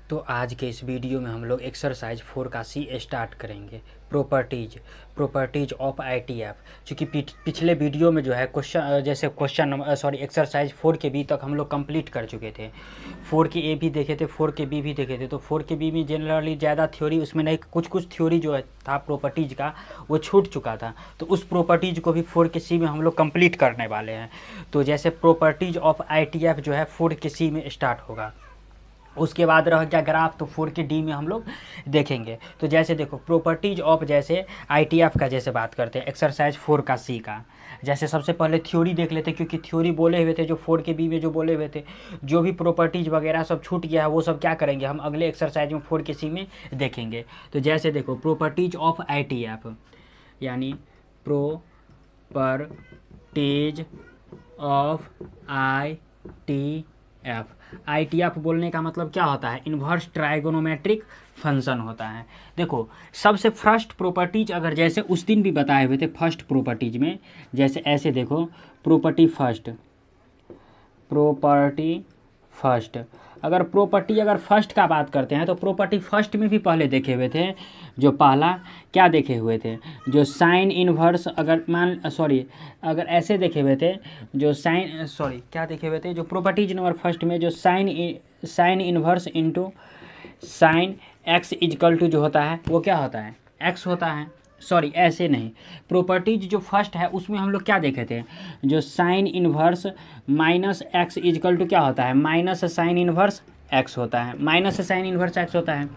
तो आज के इस वीडियो में हम लोग एक्सरसाइज 4 का सी स्टार्ट करेंगे। Properties of ITF. चूँकि पिछले वीडियो में जो है एक्सरसाइज 4 के बी तक हम लोग कंप्लीट कर चुके थे। 4 के ए भी देखे थे, 4 के बी भी देखे थे। तो 4 के बी में जनरली ज़्यादा थ्योरी उसमें नहीं, कुछ थ्योरी जो है था प्रॉपर्टीज़ का वो छूट चुका था। तो उस प्रॉपर्टीज़ को भी 4 के सी में हम लोग कंप्लीट करने वाले हैं। तो जैसे प्रॉपर्टीज ऑफ आईटीएफ जो है 4 के सी में स्टार्ट होगा। उसके बाद रह गया ग्राफ, तो 4 के डी में हम लोग देखेंगे। तो जैसे देखो प्रॉपर्टीज ऑफ जैसे आईटीएफ का जैसे बात करते हैं एक्सरसाइज 4 का सी का। जैसे सबसे पहले थ्योरी देख लेते हैं, क्योंकि थ्योरी बोले हुए थे जो 4 के बी में जो बोले हुए थे, जो भी प्रॉपर्टीज वगैरह सब छूट गया है वो सब क्या करेंगे हम अगले एक्सरसाइज में 4 के सी में देखेंगे। तो जैसे देखो प्रॉपर्टीज ऑफ आईटीएफ यानी प्रॉपर्टीज ऑफ आईटीएफ बोलने का मतलब क्या होता है, इन्वर्स ट्राइगोनोमेट्रिक फंक्शन होता है। देखो सबसे फर्स्ट प्रॉपर्टीज अगर जैसे उस दिन भी बताए हुए थे फर्स्ट प्रॉपर्टीज में, जैसे ऐसे देखो प्रॉपर्टी फर्स्ट अगर फर्स्ट का बात करते हैं तो प्रॉपर्टी फर्स्ट में भी पहले देखे हुए थे। जो पहला क्या देखे हुए थे, जो साइन इन्वर्स अगर ऐसे देखे हुए थे, जो क्या देखे हुए थे, जो प्रॉपर्टीज नंबर फर्स्ट में जो sine inverse into sine x is equal to जो होता है वो क्या होता है, एक्स होता है। ऐसे नहीं, प्रॉपर्टीज जो फर्स्ट है उसमें हम लोग क्या देखे थे, जो sine inverse minus x is equal to क्या होता है, माइनस साइन इन्वर्स एक्स होता है,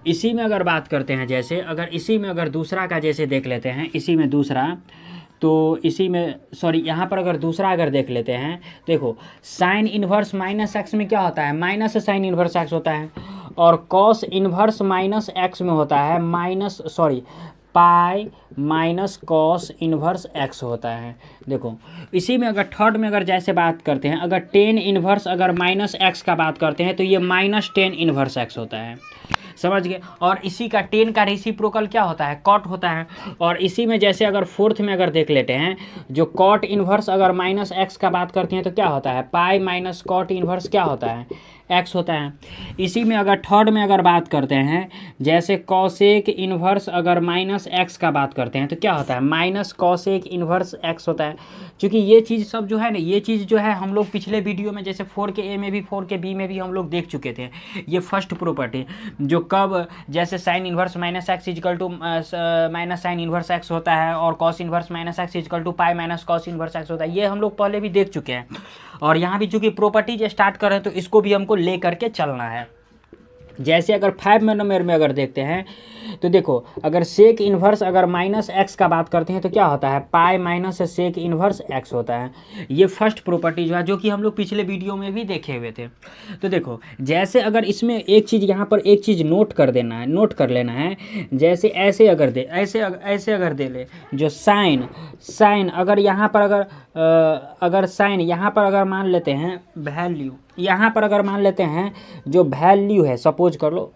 इसी में अगर बात करते हैं, जैसे अगर इसी में अगर दूसरा का जैसे देख लेते हैं, इसी में दूसरा, तो इसी में यहाँ पर अगर दूसरा अगर देख लेते हैं, देखो साइन इन्वर्स माइनस एक्स में क्या होता है, माइनस साइन इन्वर्स एक्स होता है। और कॉस इन्वर्स माइनस एक्स में होता है pi minus cos inverse x होता है। देखो इसी में अगर थर्ड में अगर जैसे बात करते हैं, अगर टेन इन्वर्स अगर माइनस एक्स का बात करते हैं तो ये माइनस टेन इन्वर्स एक्स होता है, समझ गए। और इसी का 10 का रेसिप्रोकल क्या होता है, कॉट होता है। और इसी में जैसे अगर फोर्थ में अगर देख लेते हैं, जो कॉट इन्वर्स अगर माइनस एक्स का बात करते हैं तो क्या होता है, पाई माइनस कॉट इन्वर्स क्या होता है, एक्स होता है। इसी में अगर थर्ड में अगर बात करते हैं, जैसे कॉसेक इन्वर्स अगर माइनस एक्स का बात करते हैं तो क्या होता है, माइनस कॉसेक इन्वर्स एक्स होता है। क्योंकि ये चीज़ सब जो है ना, ये चीज़ जो है हम लोग पिछले वीडियो में जैसे 4 के ए में भी 4 के बी में भी हम लोग देख चुके थे। ये फर्स्ट प्रॉपर्टी जो कब जैसे sine inverse minus x is equal to minus sine inverse x होता है, और cos inverse minus x is equal to pi minus cos inverse x होता है, ये हम लोग पहले भी देख चुके हैं। और यहाँ भी चूंकि प्रॉपर्टीज स्टार्ट कर रहे हैं तो इसको भी हमको ले करके चलना है। जैसे अगर 5 नंबर में अगर देखते हैं तो देखो अगर सेक इन्वर्स अगर माइनस एक्स का बात करते हैं तो क्या होता है, pi minus sec inverse x होता है। ये फर्स्ट प्रॉपर्टी जो है, जो कि हम लोग पिछले वीडियो में भी देखे हुए थे। तो देखो जैसे अगर इसमें एक चीज़ यहाँ पर एक चीज़ नोट कर लेना है। जैसे ऐसे अगर दे ले, जो साइन अगर यहाँ पर अगर साइन यहाँ पर अगर मान लेते हैं वैल्यू, यहाँ पर अगर मान लेते हैं जो वैल्यू है, सपोज कर लो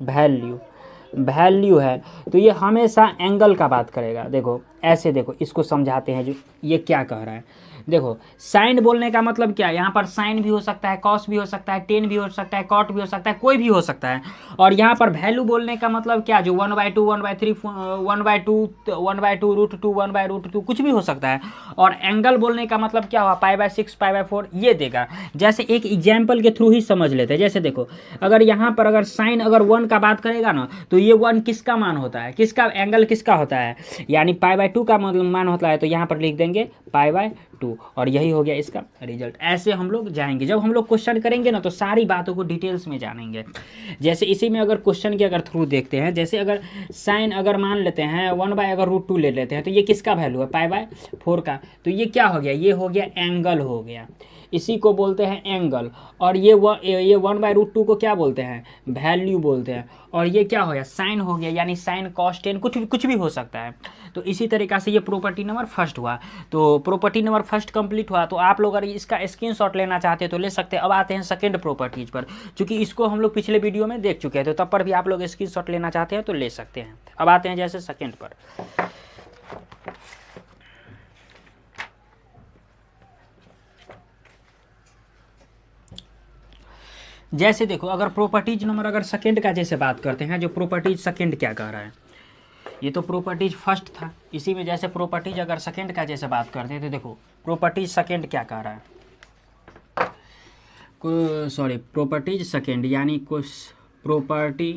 वैल्यू है, तो ये हमेशा एंगल का बात करेगा। देखो ऐसे देखो इसको समझाते हैं, जो ये क्या कह रहा है। देखो साइन बोलने का मतलब क्या है, यहाँ पर साइन भी हो सकता है, कॉस भी हो सकता है, टेन भी हो सकता है, कॉट भी हो सकता है, कोई भी हो सकता है। और यहाँ पर वैल्यू बोलने का मतलब क्या, जो 1/2 1/3 1/2 1/2 √2 1/√2 कुछ भी हो सकता है। और एंगल बोलने का मतलब क्या हुआ, π/6 π/4 ये देगा। जैसे एक एग्जाम्पल के थ्रू ही समझ लेते हैं। जैसे देखो अगर यहाँ पर अगर साइन अगर 1 का बात करेगा ना, तो ये 1 किसका मान होता है, किसका एंगल किसका होता है, यानी π/2 का मान होता है। तो यहाँ पर लिख देंगे π/2, और यही हो गया इसका रिजल्ट। ऐसे हम लोग जाएंगे, जब हम लोग क्वेश्चन करेंगे ना तो सारी बातों को डिटेल्स में जानेंगे। जैसे इसी में अगर क्वेश्चन के अगर थ्रू देखते हैं, जैसे अगर साइन अगर मान लेते हैं 1/√2 ले लेते हैं, तो ये किसका वैल्यू है, π/4 का। तो ये क्या हो गया, ये हो गया एंगल हो गया, इसी को बोलते हैं एंगल। और ये 1/√2 को क्या बोलते हैं, वैल्यू बोलते हैं। और ये क्या हो गया, साइन हो गया, यानी साइन कॉस टेन कुछ भी हो सकता है। तो इसी तरीक़ा से ये प्रॉपर्टी नंबर फर्स्ट हुआ। तो प्रॉपर्टी नंबर फर्स्ट कंप्लीट हुआ। तो आप लोग अगर इसका स्क्रीनशॉट लेना चाहते हैं तो ले सकते हैं। अब आते हैं सेकंड प्रॉपर्टीज पर, क्योंकि इसको हम लोग पिछले वीडियो में देख चुके हैं, तो तब पर भी आप लोग स्क्रीनशॉट लेना चाहते हैं तो ले सकते हैं। अब आते हैं जैसे सेकंड पर। जैसे देखो अगर प्रॉपर्टीज नंबर अगर सेकंड का जैसे बात करते हैं, जो प्रॉपर्टीज सेकंड क्या कह रहा है, ये तो प्रॉपर्टीज फर्स्ट था, इसी में जैसे प्रॉपर्टीज अगर सेकंड का जैसे बात करते हैं तो देखो प्रॉपर्टीज सेकंड क्या कह रहा है, सॉरी प्रॉपर्टीज सेकंड यानी कुछ प्रॉपर्टी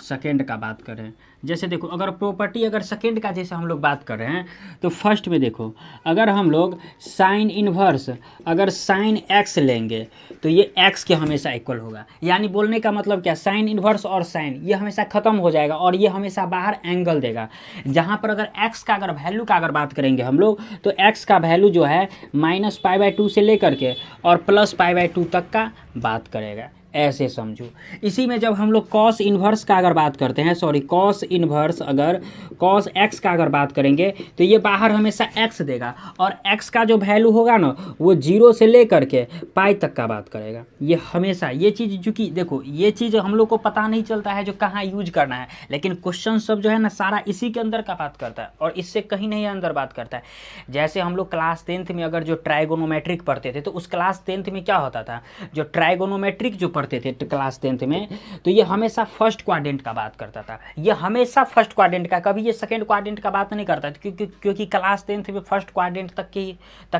सेकंड का बात करें। जैसे देखो अगर प्रॉपर्टी अगर सेकंड का जैसे हम लोग बात कर रहे हैं तो फर्स्ट में देखो अगर हम लोग साइन इन्वर्स अगर साइन एक्स लेंगे तो ये एक्स के हमेशा इक्वल होगा, यानी बोलने का मतलब क्या, साइन इन्वर्स और साइन ये हमेशा ख़त्म हो जाएगा और ये हमेशा बाहर एंगल देगा। जहाँ पर अगर एक्स का अगर वैल्यू का अगर बात करेंगे हम लोग तो एक्स का वैल्यू जो है -π/2 से लेकर के और +π/2 तक का बात करेगा, ऐसे समझो। इसी में जब हम लोग कॉस इन्वर्स का अगर बात करते हैं, सॉरी कॉस इन्वर्स अगर कॉस एक्स का अगर बात करेंगे तो ये बाहर हमेशा एक्स देगा और एक्स का जो वैल्यू होगा ना वो 0 से लेकर के पाई तक का बात करेगा। ये हमेशा ये चीज़ चूँकि देखो ये चीज़ हम लोग को पता नहीं चलता है जो कहाँ यूज करना है, लेकिन क्वेश्चन सब जो है ना सारा इसी के अंदर का बात करता है और इससे कहीं नहीं अंदर बात करता है। जैसे हम लोग क्लास 10th में अगर जो ट्राइगोनोमेट्रिक पढ़ते थे तो उस क्लास 10th में क्या होता था, जो ट्राइगोनोमेट्रिक जो पढ़ते थे क्लास 10th में तो ये हमेशा फर्स्ट क्वाड्रेंट का बात करता था, ये हमेशा फर्स्ट क्वाड्रेंट का, कभी ये सेकंड क्वाड्रेंट का बात नहीं करता था क्योंकि क्लास 10th में फर्स्ट क्वाड्रेंट तक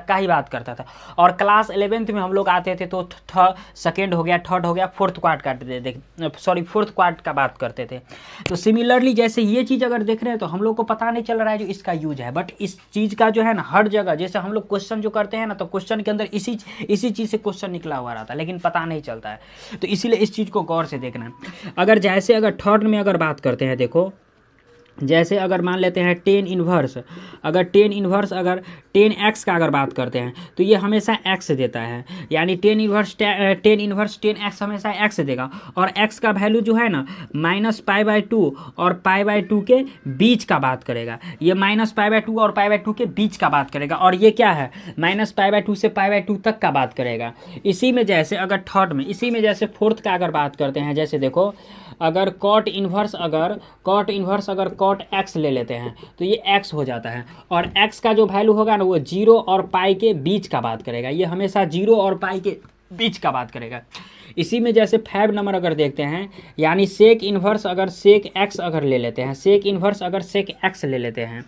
का ही बात करता था। और क्लास 11th में हम लोग आते थे तो सेकंड हो गया, थर्ड हो गया, फोर्थ क्वाड्रेंट फोर्थ क्वाड्रेंट का बात करते थे। तो सिमिलरली जैसे ये चीज़ अगर देख रहे हैं तो हम लोग को पता नहीं चल रहा है जो इसका यूज है, बट इस चीज़ का जो है ना हर जगह जैसे हम लोग क्वेश्चन जो करते हैं ना तो क्वेश्चन के अंदर इसी चीज़ से क्वेश्चन निकला हुआ रहता है, लेकिन पता नहीं चलता है। तो इसीलिए इस चीज़ को गौर से देखना है। अगर जैसे अगर थर्ड में अगर बात करते हैं, देखो जैसे अगर मान लेते हैं टेन इन्वर्स अगर 10x का अगर बात करते हैं तो ये हमेशा x देता है, यानी टेन इन्वर्स 10x हमेशा x देगा और x का वैल्यू जो है ना -π/2 और π/2 के बीच का बात करेगा, ये -π/2 और π/2 के बीच का बात करेगा और ये क्या है -π/2 से π/2 तक का बात करेगा। इसी में जैसे अगर थर्ड में, इसी में जैसे फोर्थ का अगर बात करते हैं, जैसे देखो अगर कॉट इन्वर्स अगर कॉट x ले लेते हैं तो ये x हो जाता है और x का जो वैल्यू होगा ना वो 0 और पाई के बीच का बात करेगा, ये हमेशा 0 और पाई के बीच का बात करेगा। इसी में जैसे 5 नंबर अगर देखते हैं, यानी सेक इन्वर्स अगर सेक x अगर ले लेते हैं, सेक इन्वर्स अगर सेक x ले लेते हैं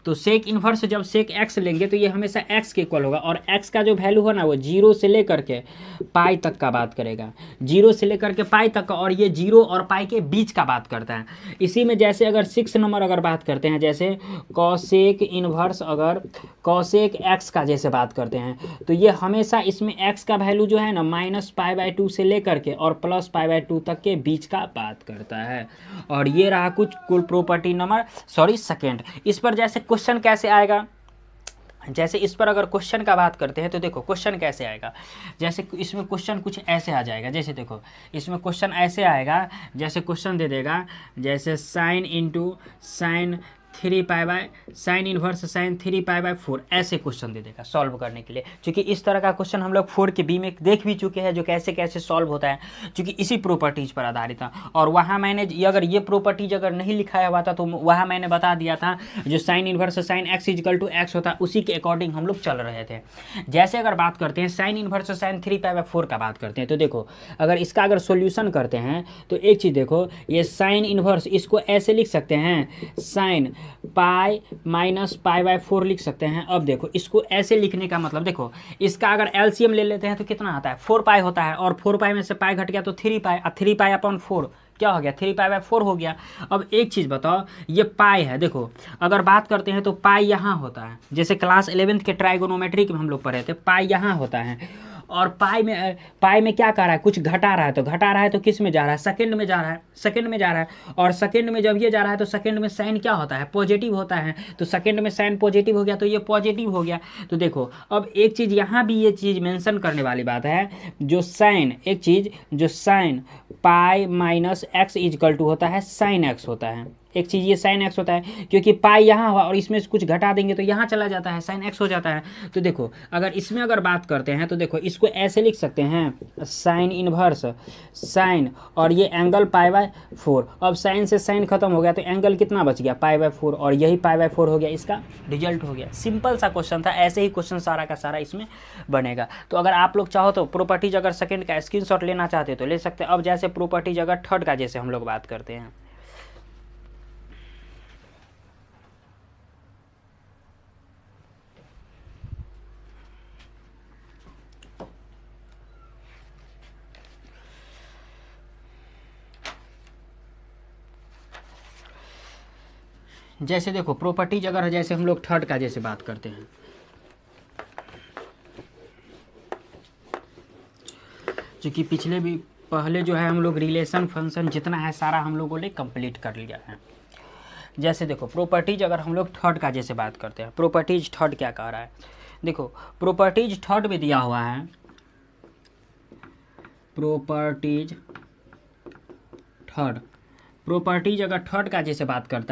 तो सेक इन्वर्स जब सेक x लेंगे तो ये हमेशा x के इक्वल होगा और x का जो वैल्यू है ना वो 0 से लेकर के पाई तक का बात करेगा, 0 से लेकर के पाई तक का, और ये 0 और पाई के बीच का बात करता है। इसी में जैसे अगर 6 नंबर अगर बात करते हैं, जैसे कॉसेक इन्वर्स अगर कॉसेक x का जैसे बात करते हैं तो ये हमेशा इसमें x का वैल्यू जो है ना -π/2 से लेकर के और +π/2 तक के बीच का बात करता है। और ये रहा कुछ कुल प्रॉपर्टी नंबर सेकेंड। इस पर जैसे क्वेश्चन कैसे आएगा, जैसे इस पर अगर क्वेश्चन का बात करते हैं तो देखो क्वेश्चन कैसे आएगा, जैसे इसमें क्वेश्चन कुछ ऐसे आ जाएगा, जैसे देखो इसमें क्वेश्चन ऐसे आएगा, जैसे क्वेश्चन दे देगा जैसे sine into sine 3π/, sine inverse sine 3π/4, ऐसे क्वेश्चन दे देगा सॉल्व करने के लिए। क्योंकि इस तरह का क्वेश्चन हम लोग 4 के बी में देख भी चुके हैं जो कैसे कैसे सॉल्व होता है, क्योंकि इसी प्रॉपर्टीज़ पर आधारित था। और वहाँ मैंने अगर ये प्रॉपर्टीज अगर नहीं लिखाया हुआ था तो वहाँ मैंने बता दिया था जो साइन इन्वर्स साइन x होता है उसी के अकॉर्डिंग हम लोग चल रहे थे। जैसे अगर बात करते हैं साइन इन्वर्स साइन 3π/4 का बात करते हैं तो देखो अगर इसका अगर सोल्यूशन करते हैं तो एक चीज़ देखो, ये साइन इन्वर्स इसको ऐसे लिख सकते हैं साइन पाई -π/4 लिख सकते हैं। अब देखो इसको ऐसे लिखने का मतलब देखो इसका अगर एलसीएम ले लेते हैं तो कितना आता है 4π होता है और 4π में से पाई घट गया तो 3π, 3π/4 क्या हो गया 3π/4 हो गया। अब एक चीज़ बताओ, ये पाई है, देखो अगर बात करते हैं तो पाई यहाँ होता है, जैसे क्लास 11th के ट्राइगोनोमेट्रिक में हम लोग पढ़े थे पाई यहाँ होता है और पाई में क्या कर रहा है, कुछ घटा रहा है तो किस में जा रहा है, सेकंड में जा रहा है और सेकंड में जब ये जा रहा है तो सेकंड में साइन क्या होता है, पॉजिटिव होता है, तो सेकंड में साइन पॉजिटिव हो गया तो ये पॉजिटिव हो गया। तो देखो अब एक चीज़ यहाँ भी ये चीज़ मेंशन करने वाली बात है, जो साइन पाई -x होता है साइन x होता है, एक चीज़ ये साइन एक्स होता है, क्योंकि पाई यहाँ हुआ और इसमें से कुछ घटा देंगे तो यहाँ चला जाता है, साइन एक्स हो जाता है। तो देखो अगर इसमें अगर बात करते हैं तो देखो इसको ऐसे लिख सकते हैं साइन इनवर्स साइन और ये एंगल π/4। अब साइन से साइन खत्म हो गया तो एंगल कितना बच गया π/4 और यही π/4 हो गया, इसका रिजल्ट हो गया। सिंपल सा क्वेश्चन था, ऐसे ही क्वेश्चन सारा का सारा इसमें बनेगा। तो अगर आप लोग चाहो तो प्रॉपर्टीज अगर सेकंड का स्क्रीनशॉट लेना चाहते हो तो ले सकते हैं। अब जैसे प्रॉपर्टीज अगर थर्ड का जैसे हम लोग बात करते हैं, जैसे देखो प्रॉपर्टीज अगर जैसे हम लोग थर्ड का जैसे बात करते हैं, क्योंकि पिछले भी पहले जो है हम लोग रिलेशन फंक्शन जितना है सारा हम लोगों ने कंप्लीट कर लिया है। जैसे देखो प्रॉपर्टीज अगर हम लोग थर्ड का जैसे बात करते हैं, प्रॉपर्टीज थर्ड क्या कह रहा है, देखो प्रॉपर्टीज थर्ड में दिया हुआ है, प्रॉपर्टीज थर्ड, प्रॉपर्टीज अगर थर्ड का जैसे बात कर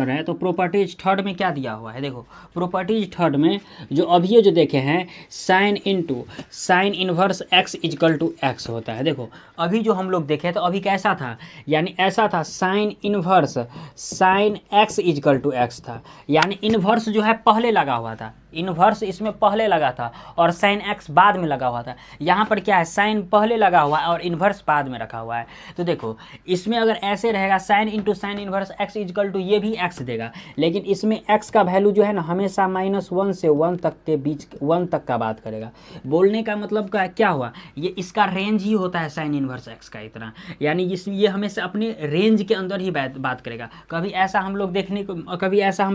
रहे हैं तो प्रॉपर्टीज थर्ड में क्या दिया हुआ है, देखो प्रॉपर्टीज थर्ड में जो अभी जो देखे हैं sine into sine inverse x is equal to x होता है। देखो अभी जो हम लोग देखे तो अभी कैसा था, यानी ऐसा था sine inverse sine x is equal to x था, यानी इनवर्स जो है पहले लगा हुआ था, इनवर्स इसमें पहले लगा था और साइन एक्स बाद में लगा हुआ था। यहाँ पर क्या है, साइन पहले लगा हुआ है और इन्वर्स बाद में रखा हुआ है। तो देखो इसमें अगर ऐसे रहेगा sine into sine inverse x is equal to ये भी एक्स देगा, लेकिन इसमें एक्स का वैल्यू जो है ना हमेशा -1 से 1 तक के बीच 1 तक का बात करेगा। बोलने का मतलब क्या हुआ, ये इसका रेंज ही होता है साइन इन्वर्स एक्स का इतना, यानी ये हमेशा अपने रेंज के अंदर ही बात करेगा। कभी ऐसा हम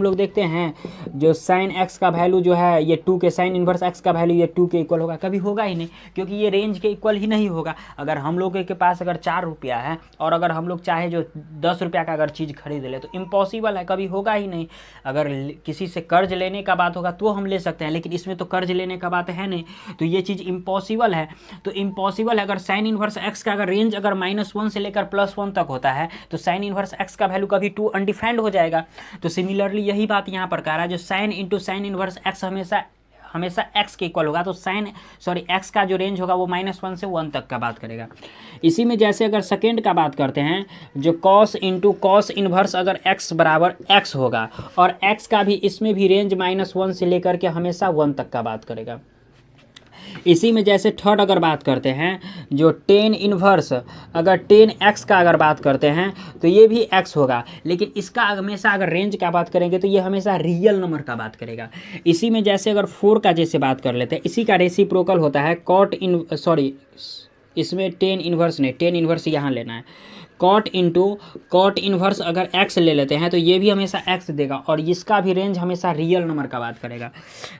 लोग देखते हैं जो साइन एक्स का वैल्यू जो है ये 2 के साइन इनवर्स एक्स का वैल्यू ये 2 के इक्वल होगा, कभी होगा ही नहीं, क्योंकि ये रेंज के इक्वल ही नहीं होगा। अगर हम लोग के पास अगर 4 रुपया है और अगर हम लोग चाहे जो 10 रुपया का अगर चीज़ खरीद ले तो इम्पॉसिबल है, कभी होगा ही नहीं। अगर किसी से कर्ज लेने का बात होगा तो हम ले सकते हैं, लेकिन इसमें तो कर्ज लेने का बात है नहीं, तो ये चीज़ इम्पॉसिबल है। तो इम्पॉसिबल है, अगर साइन इनवर्स एक्स का अगर रेंज अगर -1 से लेकर +1 तक होता है तो साइन इनवर्स एक्स का वैल्यू कभी 2 अनडिफाइंड हो जाएगा। तो सिमिलरली यही बात यहाँ पर कह रहा है, जो sign into sign inverse x हमेशा x के इक्वल होगा, तो x का जो रेंज होगा वो -1 से 1 तक का बात करेगा। इसी में जैसे अगर सेकेंड का बात करते हैं, जो cos इंटू कॉस इन्वर्स अगर x बराबर x होगा और x का भी इसमें भी रेंज -1 से लेकर के हमेशा 1 तक का बात करेगा। इसी में जैसे थर्ड अगर बात करते हैं, जो टेन इन्वर्स अगर 10x का अगर बात करते हैं तो ये भी x होगा, लेकिन इसका हमेशा अगर रेंज का बात करेंगे तो ये हमेशा रियल नंबर का बात करेगा। इसी में जैसे अगर 4 का जैसे बात कर लेते हैं, इसी का रेसिप्रोकल होता है इसमें 10 इन्वर्स नहीं, 10 इन्वर्स यहाँ लेना है, कॉट इन्वर्स अगर x ले लेते हैं तो ये भी हमेशा x देगा और इसका भी रेंज हमेशा रियल नंबर का बात करेगा।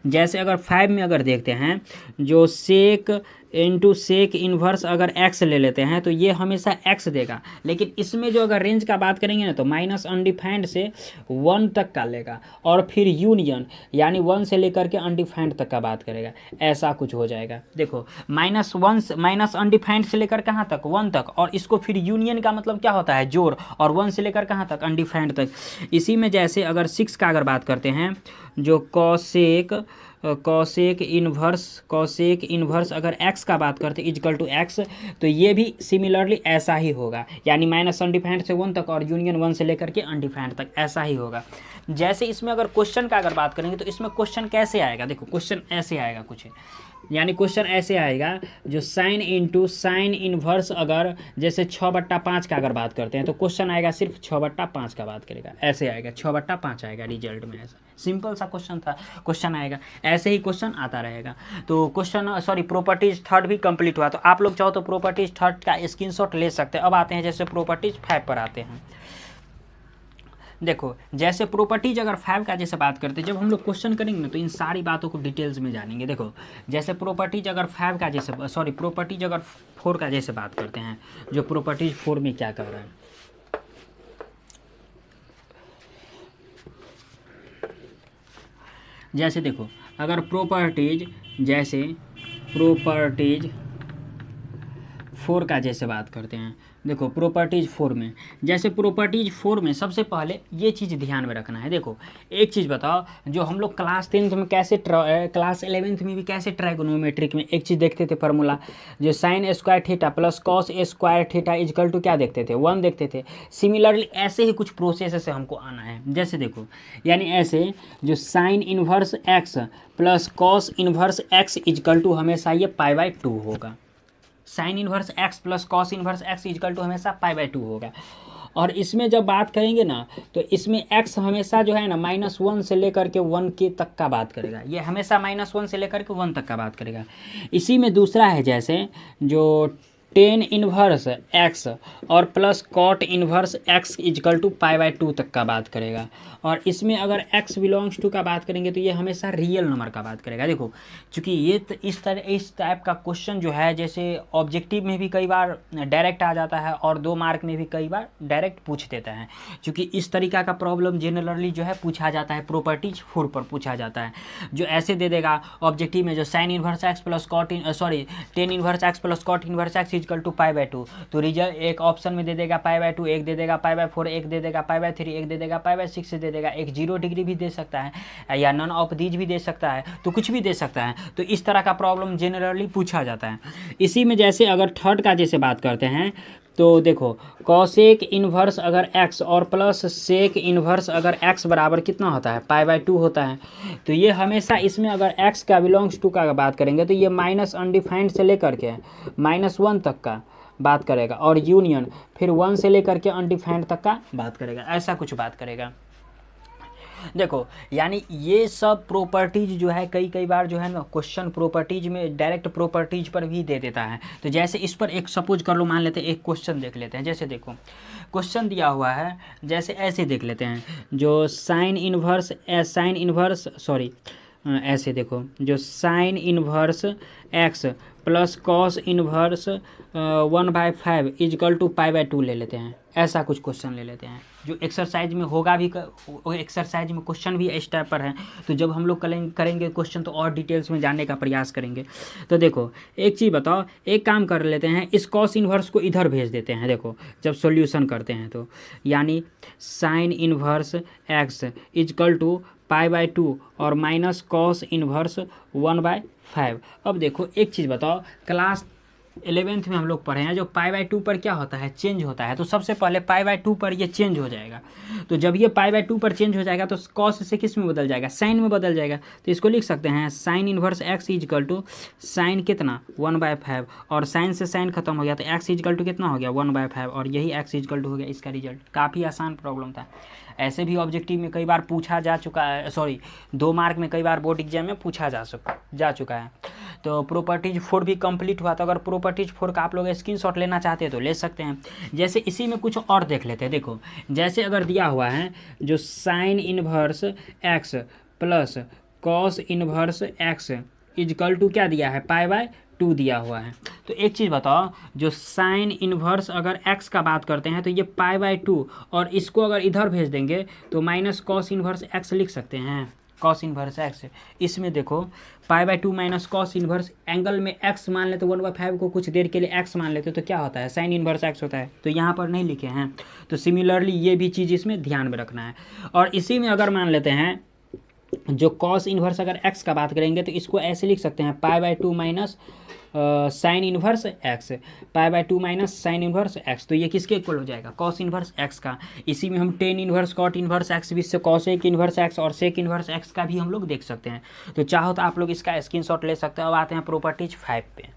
जैसे अगर 5 में अगर देखते हैं, जो सेक इंटू सेक इन्वर्स अगर x ले लेते हैं तो ये हमेशा x देगा, लेकिन इसमें जो अगर रेंज का बात करेंगे ना तो माइनस अनडिफाइंड से 1 तक का लेगा और फिर यूनियन यानी 1 से लेकर के अनडिफाइंड तक का बात करेगा, ऐसा कुछ हो जाएगा। देखो माइनस अनडिफाइंड से लेकर कहाँ तक 1 तक, और इसको फिर यूनियन का मतलब क्या होता है जोड़, और 1 से लेकर कहाँ तक अनडिफाइंड तक। इसी में जैसे अगर 6 का अगर बात करते हैं, जो कॉसेक इन्वर्स अगर x का बात करते हैं इजकल टू x, तो ये भी सिमिलरली ऐसा ही होगा, यानी माइनस अनडिफाइंड से 1 तक और यूनियन 1 से लेकर के अनडिफाइंड तक, ऐसा ही होगा। जैसे इसमें अगर क्वेश्चन का अगर बात करेंगे तो इसमें क्वेश्चन कैसे आएगा, देखो क्वेश्चन ऐसे आएगा कुछ, यानी क्वेश्चन ऐसे आएगा, जो साइन इंटू साइन इन्वर्स अगर जैसे 6/5 का अगर बात करते हैं तो क्वेश्चन आएगा सिर्फ 6/5 का बात करेगा, ऐसे आएगा 6/5 आएगा रिजल्ट में। ऐसा सिंपल सा क्वेश्चन आएगा, ऐसे ही क्वेश्चन आता रहेगा। तो प्रॉपर्टीज थर्ड भी कंप्लीट हुआ। तो आप लोग चाहो तो प्रॉपर्टीज थर्ड का स्क्रीनशॉट ले सकते हैं। अब आते हैं जैसे प्रॉपर्टीज 5 पर आते हैं। देखो जैसे प्रॉपर्टीज अगर 5 का जैसे बात करते हैं, जब हम लोग क्वेश्चन करेंगे ना तो इन सारी बातों को डिटेल्स में जानेंगे। देखो जैसे प्रॉपर्टीज अगर 5 का जैसे प्रॉपर्टीज अगर 4 का जैसे बात करते हैं, जो प्रॉपर्टीज 4 में क्या कर रहा है, जैसे देखो अगर प्रॉपर्टीज 4 का जैसे बात करते हैं, देखो प्रॉपर्टीज़ 4 में, जैसे प्रॉपर्टीज़ 4 में सबसे पहले ये चीज़ ध्यान में रखना है। देखो एक चीज़ बताओ, जो हम लोग क्लास 10th में कैसे क्लास 11th में भी कैसे ट्राइगोनोमेट्रिक में एक चीज़ देखते थे फार्मूला, जो sine square theta plus cos square theta is equal to क्या देखते थे, 1 देखते थे। सिमिलरली ऐसे ही कुछ प्रोसेस से हमको आना है। जैसे देखो यानी ऐसे जो sine inverse x plus cos inverse x is equal to हमेशा ये π/2 होगा। Sine inverse x plus cos inverse x is equal to हमेशा π/2 होगा। और इसमें जब बात करेंगे ना, तो इसमें x हमेशा जो है ना -1 से लेकर के 1 के तक का बात करेगा, ये हमेशा -1 से लेकर के 1 तक का बात करेगा। इसी में दूसरा है जैसे जो टेन इन्वर्स एक्स और plus cot inverse x is equal to π/2 तक का बात करेगा। और इसमें अगर x बिलोंग्स टू का बात करेंगे तो ये हमेशा रियल नंबर का बात करेगा। देखो चूँकि ये इस टाइप का क्वेश्चन जो है, जैसे ऑब्जेक्टिव में भी कई बार डायरेक्ट आ जाता है और 2 मार्क में भी कई बार डायरेक्ट पूछ देता है। चूँकि इस तरीका का प्रॉब्लम जनरली जो है पूछा जाता है, प्रॉपर्टीज 4 पर पूछा जाता है। जो ऐसे दे देगा ऑब्जेक्टिव में, जो sine inverse x plus cot tan inverse x plus cot inverse x is equal to π/2, तो रिजल्ट एक ऑप्शन में दे देगा π/2, एक दे देगा π/4, एक दे देगा π/3, एक दे देगा π/6 दे देगा, एक 0 डिग्री भी दे सकता है या नन ऑफ दीज भी दे सकता है, तो कुछ भी दे सकता है। तो इस तरह का प्रॉब्लम जनरली पूछा जाता है। इसी में जैसे अगर थर्ड का जैसे बात करते हैं, तो देखो कॉसेक इन्वर्स अगर x और प्लस सेक इन्वर्स अगर x बराबर कितना होता है, π/2 होता है। तो ये हमेशा इसमें अगर x का बिलोंग्स टू का बात करेंगे तो ये माइनस अनडिफाइंड से लेकर के -1 तक का बात करेगा, और यूनियन फिर 1 से लेकर के अनडिफाइंड तक का बात करेगा, ऐसा कुछ बात करेगा। देखो यानी ये सब प्रॉपर्टीज जो है कई बार जो है ना क्वेश्चन प्रॉपर्टीज में डायरेक्ट प्रॉपर्टीज पर भी दे देता है। तो जैसे इस पर एक सपोज कर लो, मान लेते हैं एक क्वेश्चन देख लेते हैं। जैसे देखो क्वेश्चन दिया हुआ है, जैसे ऐसे देख लेते हैं, जो साइन इन्वर्स ऐसे देखो, जो sine inverse x plus cos inverse 1/5 is equal to π/2 ले लेते हैं। ऐसा कुछ क्वेश्चन ले लेते हैं जो एक्सरसाइज में होगा भी, एक्सरसाइज में क्वेश्चन भी इस टाइप पर है। तो जब हम लोग करेंगे क्वेश्चन तो और डिटेल्स में जानने का प्रयास करेंगे। तो देखो एक चीज़ बताओ, एक काम कर लेते हैं, इस कॉस इन्वर्स को इधर भेज देते हैं। देखो जब सॉल्यूशन करते हैं तो यानी sine inverse x is equal to π/2 और माइनस कॉस इन्वर्स 1/5। अब देखो एक चीज़ बताओ, क्लास 11th में हम लोग पढ़े हैं, जो π/2 पर क्या होता है, चेंज होता है। तो सबसे पहले π/2 पर ये चेंज हो जाएगा। तो जब ये π/2 पर चेंज हो जाएगा तो कॉस से किस में बदल जाएगा, साइन में बदल जाएगा। तो इसको लिख सकते हैं sine inverse x is equal to sine कितना 1/5, और साइन से साइन खत्म हो गया तो एक्स इजकल टू कितना हो गया 1/5, और यही एक्स इजकल टू हो गया इसका रिजल्ट। काफ़ी आसान प्रॉब्लम था, ऐसे भी ऑब्जेक्टिव में कई बार पूछा जा चुका है, 2 मार्क में कई बार बोर्ड एग्जाम में पूछा जा चुका है। तो प्रॉपर्टीज 4 भी कंप्लीट हुआ। तो अगर प्रॉपर्टीज 4 का आप लोग स्क्रीनशॉट लेना चाहते हैं तो ले सकते हैं। जैसे इसी में कुछ और देख लेते हैं। देखो जैसे अगर दिया हुआ है जो sine inverse x plus cos inverse x is equal to क्या दिया है, π/2 दिया हुआ है। तो एक चीज़ बताओ, जो साइन इन्वर्स अगर x का बात करते हैं तो ये π/2, और इसको अगर इधर भेज देंगे तो माइनस कॉस इन्वर्स x लिख सकते हैं, कॉस इन्वर्स x। इसमें देखो π/2 माइनस कॉस इन्वर्स, एंगल में x मान लेते 1/5 को कुछ देर के लिए x मान लेते तो क्या होता है, साइन इन्वर्स x होता है। तो यहाँ पर नहीं लिखे हैं। तो सिमिलरली ये भी चीज़ इसमें ध्यान में रखना है। और इसी में अगर मान लेते हैं जो कॉस इन्वर्स अगर x का बात करेंगे तो इसको ऐसे लिख सकते हैं π/2 minus sine inverse x, π/2 minus sine inverse x. तो ये किसके इक्वल हो जाएगा, कॉस इन्वर्स एक्स का। इसी में हम tan inverse cot inverse x भी से कॉसेक इन्वर्स एक्स और सेक इन्वर्स एक्स का भी हम लोग देख सकते हैं। तो चाहो तो आप लोग इसका स्क्रीनशॉट ले सकते हैं। अब आते हैं प्रॉपर्टीज 5 पे।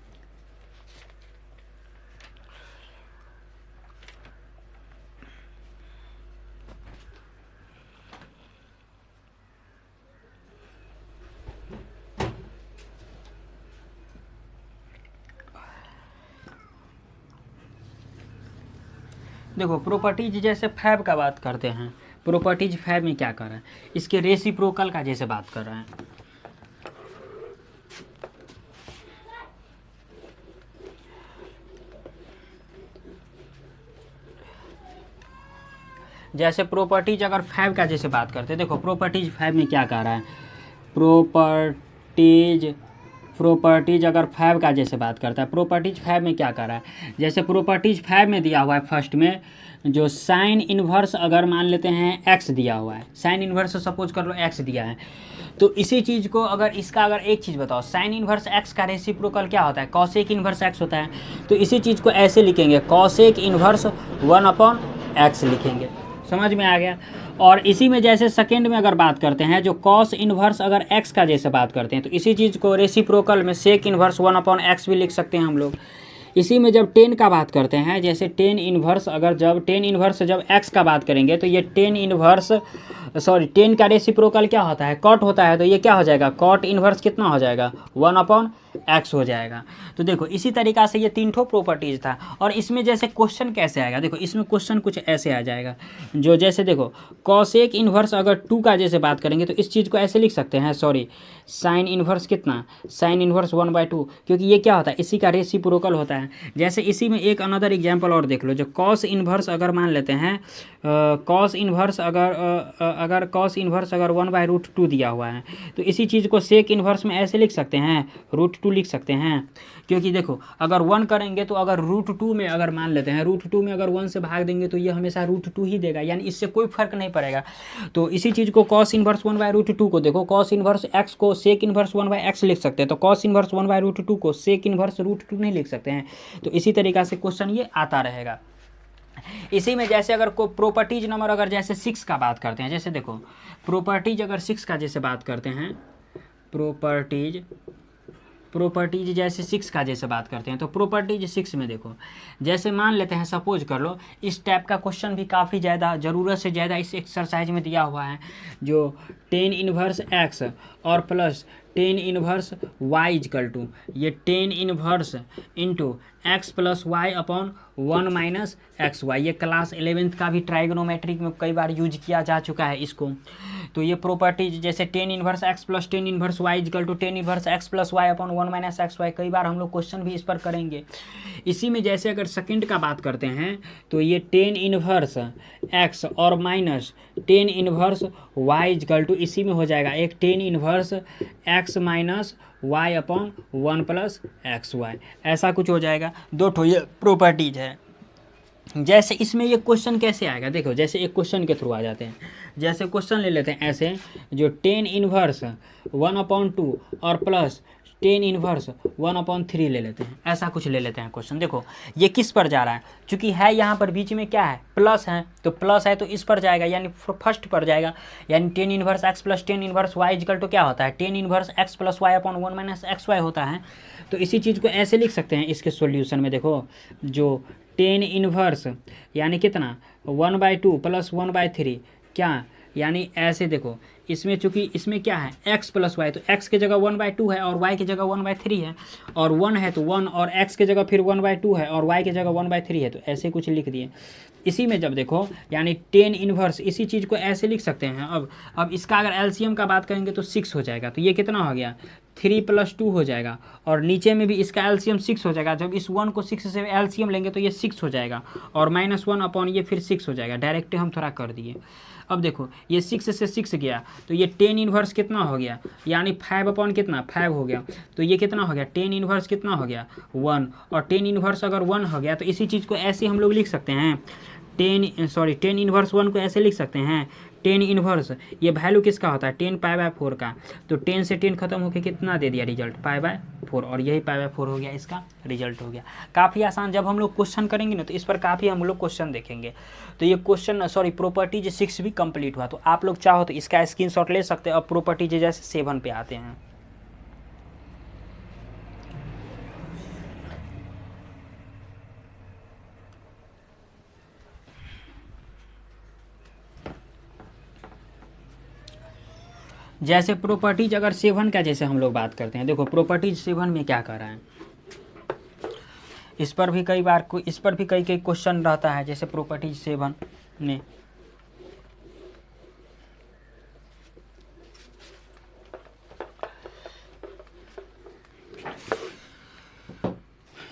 देखो प्रॉपर्टीज जैसे 5 का बात करते हैं, प्रॉपर्टीज 5 में क्या कर रहे हैं, इसके रेसिप्रोकल का जैसे बात कर रहे हैं। जैसे प्रॉपर्टीज अगर 5 का जैसे बात करते हैं, देखो प्रॉपर्टीज 5 में क्या कह रहा है, प्रॉपर्टीज प्रॉपर्टीज अगर 5 का जैसे बात करता है, प्रॉपर्टीज 5 में क्या कर रहा है, जैसे प्रॉपर्टीज 5 में दिया हुआ है फर्स्ट में जो साइन इन्वर्स अगर मान लेते हैं x दिया हुआ है, साइन इन्वर्स सपोज कर लो x दिया है, तो इसी चीज़ को अगर इसका अगर एक चीज़ बताओ, साइन इन्वर्स x का रेसिप्रोकल क्या होता है, कॉसेक इन्वर्स x होता है। तो इसी चीज़ को ऐसे लिखेंगे, कॉसेक इन्वर्स 1/x लिखेंगे। समझ में आ गया। और इसी में जैसे सेकेंड में अगर बात करते हैं जो कॉस इन्वर्स अगर x का जैसे बात करते हैं, तो इसी चीज़ को रेसिप्रोकल में सेक इन्वर्स 1/x भी लिख सकते हैं हम लोग। इसी में जब टेन का बात करते हैं, जैसे टेन इन्वर्स अगर जब टेन इन्वर्स जब x का बात करेंगे तो ये टेन का रेसिप्रोकल क्या होता है, कॉट होता है, तो ये क्या हो जाएगा, कॉट इन्वर्स कितना हो जाएगा, 1/x हो जाएगा। तो देखो इसी तरीक़ा से ये 3 ठो प्रॉपर्टीज़ था। और इसमें जैसे क्वेश्चन कैसे आएगा, देखो इसमें क्वेश्चन कुछ ऐसे आ जाएगा, जो जैसे देखो कॉसेक इन्वर्स अगर 2 का जैसे बात करेंगे तो इस चीज़ को ऐसे लिख सकते हैं, साइन इन्वर्स कितना, साइन इन्वर्स 1/2, क्योंकि ये क्या होता है, इसी का रेसिप्रोकल होता है। जैसे इसी में एक अनदर एग्जांपल और देख लो, जो कॉस इन्वर्स अगर मान लेते हैं, कॉस इन्वर्स अगर कॉस इन्वर्स अगर 1/√2 दिया हुआ है, तो इसी चीज़ को सेक इन्वर्स में ऐसे लिख सकते हैं, √2 लिख सकते हैं। क्योंकि देखो अगर 1 करेंगे तो अगर √2 में अगर मान लेते हैं, √2 में अगर 1 से भाग देंगे तो ये हमेशा √2 ही देगा, यानी इससे कोई फर्क नहीं पड़ेगा। तो इसी चीज़ को कॉस इन्वर्स 1/√2 को देखो, कॉस इन्वर्स x को सेक इन्वर्स 1/x लिख सकते हैं, तो कॉस इन्वर्स 1/√2 को सेक इन्वर्स √2 नहीं लिख सकते हैं। तो इसी तरीक़ा से क्वेश्चन ये आता रहेगा। इसी में जैसे अगर को प्रॉपर्टीज नंबर अगर जैसे 6 का बात करते हैं, जैसे देखो प्रॉपर्टीज अगर 6 का जैसे बात करते हैं, प्रॉपर्टीज जैसे 6 का जैसे बात करते हैं, तो प्रॉपर्टीज 6 में देखो जैसे मान लेते हैं, सपोज कर लो इस टाइप का क्वेश्चन भी काफ़ी ज़्यादा ज़रूरत से ज़्यादा इस एक्सरसाइज में दिया हुआ है, जो टेन इन्वर्स x और plus tan inverse y is equal to ये tan inverse into x plus y upon 1 - xy, ये क्लास 11th का भी ट्राइगोनोमेट्रिक में कई बार यूज किया जा चुका है इसको। तो ये प्रॉपर्टीज जैसे tan inverse x plus tan inverse y is equal to tan inverse x plus y upon 1 - xy, कई बार हम लोग क्वेश्चन भी इस पर करेंगे। इसी में जैसे अगर सेकंड का बात करते हैं, तो ये टेन इन्वर्स x और minus tan inverse y is equal to इसी में हो जाएगा एक tan inverse x minus y upon 1 + xy, ऐसा कुछ हो जाएगा। 2 ठो ये प्रॉपर्टीज है। जैसे इसमें ये क्वेश्चन कैसे आएगा, देखो जैसे एक क्वेश्चन के थ्रू आ जाते हैं, जैसे क्वेश्चन ले लेते हैं ऐसे, जो टेन इन्वर्स 1/2 और प्लस टेन इन्वर्स 1/3 ले लेते हैं, ऐसा कुछ ले लेते हैं क्वेश्चन। देखो ये किस पर जा रहा है, चूंकि है यहाँ पर बीच में क्या है, प्लस है, तो प्लस है तो इस पर जाएगा, यानी फर्स्ट पर जाएगा, यानी tan inverse x plus tan inverse y is equal to क्या होता है, tan inverse x plus y upon 1 - xy होता है। तो इसी चीज़ को ऐसे लिख सकते हैं इसके सॉल्यूशन में, देखो जो टेन इन्वर्स यानी कितना 1/2 प्लस 1/3 क्या, यानी ऐसे देखो इसमें चूंकि इसमें क्या है x प्लस वाई, तो x की जगह 1/2 है और y की जगह 1/3 है, और 1 है तो 1, और x की जगह फिर 1/2 है और y की जगह 1/3 है, तो ऐसे कुछ लिख दिए। इसी में जब देखो यानी टेन इन्वर्स इसी चीज़ को ऐसे लिख सकते हैं। अब इसका अगर एलसीएम का बात करेंगे तो 6 हो जाएगा, तो ये कितना हो गया 3 + 2 हो जाएगा, और नीचे में भी इसका एलसीएम 6 हो जाएगा। जब इस 1 को 6 से एलसीएम लेंगे तो ये 6 हो जाएगा, और -1 अपॉन ये फिर 6 हो जाएगा, डायरेक्ट हम थोड़ा कर दिए। अब देखो ये 6 से 6 गया, तो ये टेन इन्वर्स कितना हो गया, यानी 5 अपॉन कितना 5 हो गया, तो ये कितना हो गया टेन इन्वर्स कितना हो गया 1, और टेन इन्वर्स अगर 1 हो गया तो इसी चीज़ को ऐसे हम लोग लिख सकते हैं, टेन इन्वर्स 1 को ऐसे लिख सकते हैं, टेन इन्वर्स ये वैल्यू किसका होता है 10 π/4 का, तो 10 से 10 खत्म होकर कितना दे दिया रिजल्ट π/4, और यही π/4 हो गया, इसका रिजल्ट हो गया। काफ़ी आसान, जब हम लोग क्वेश्चन करेंगे ना तो इस पर काफ़ी हम लोग क्वेश्चन देखेंगे। तो ये क्वेश्चन प्रॉपर्टीज 6 भी कंप्लीट हुआ, तो आप लोग चाहो तो इसका स्क्रीनशॉट ले सकते हैं। अब प्रॉपर्टीज जैसे 7 पे आते हैं। जैसे प्रॉपर्टीज अगर 7 का जैसे हम लोग बात करते हैं, देखो प्रॉपर्टीज 7 में क्या कर रहा है, इस पर भी कई बार कई क्वेश्चन रहता है। जैसे प्रॉपर्टीज 7 में